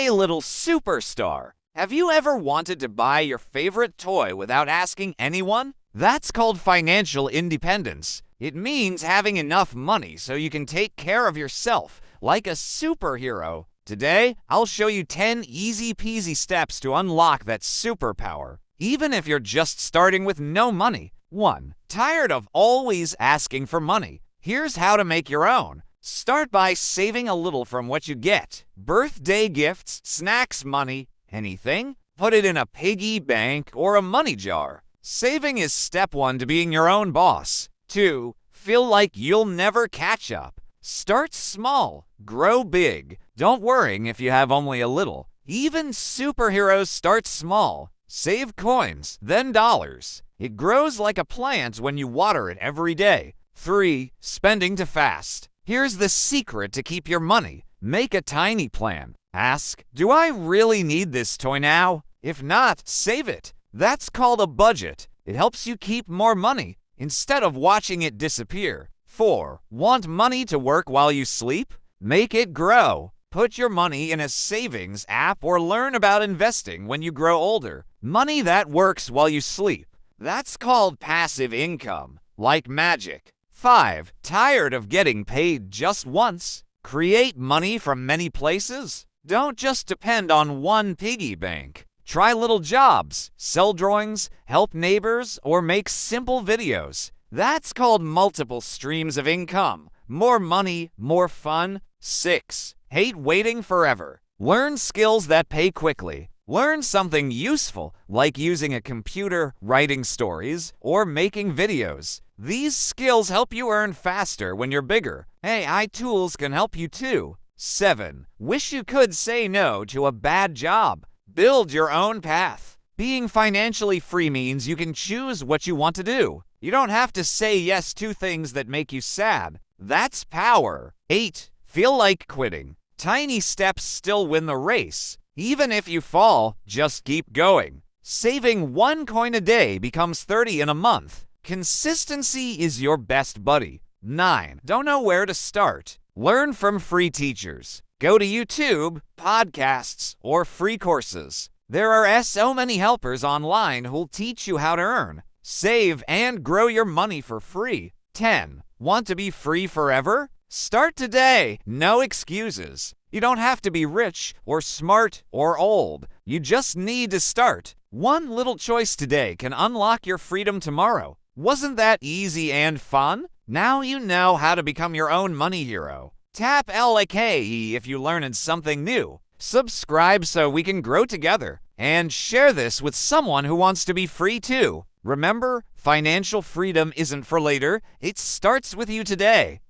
Hey, little superstar. Have you ever wanted to buy your favorite toy without asking anyone? That's called financial independence. It means having enough money so you can take care of yourself like a superhero. Today, I'll show you 10 easy-peasy steps to unlock that superpower, even if you're just starting with no money. 1. Tired of always asking for money? Here's how to make your own. Start by saving a little from what you get. Birthday gifts, snacks money, anything. Put it in a piggy bank or a money jar. Saving is step 1 to being your own boss. 2. Feel like you'll never catch up. Start small, grow big. Don't worry if you have only a little. Even superheroes start small. Save coins, then dollars. It grows like a plant when you water it every day. 3. Spending too fast. Here's the secret to keep your money. Make a tiny plan. Ask, do I really need this toy now? If not, save it. That's called a budget. It helps you keep more money instead of watching it disappear. 4. Want money to work while you sleep? Make it grow. Put your money in a savings app or learn about investing when you grow older. Money that works while you sleep. That's called passive income, like magic. 5. Tired of getting paid just once? Create money from many places? Don't just depend on one piggy bank. Try little jobs, sell drawings, help neighbors, or make simple videos. That's called multiple streams of income. More money, more fun. 6. Hate waiting forever. Learn skills that pay quickly. Learn something useful, like using a computer, writing stories, or making videos. These skills help you earn faster when you're bigger. AI tools can help you too. 7. Wish you could say no to a bad job. Build your own path. Being financially free means you can choose what you want to do. You don't have to say yes to things that make you sad. That's power. 8. Feel like quitting. Tiny steps still win the race. Even if you fall, just keep going. Saving 1 coin a day becomes 30 in a month. Consistency is your best buddy. 9. Don't know where to start? Learn from free teachers. Go to YouTube, podcasts, or free courses. There are so many helpers online who'll teach you how to earn, save, and grow your money for free. 10. Want to be free forever? Start today. No excuses. You don't have to be rich or smart or old. You just need to start. One little choice today can unlock your freedom tomorrow. Wasn't that easy and fun? Now you know how to become your own money hero. Tap like if you learned something new. Subscribe so we can grow together. And share this with someone who wants to be free too. Remember, financial freedom isn't for later. It starts with you today.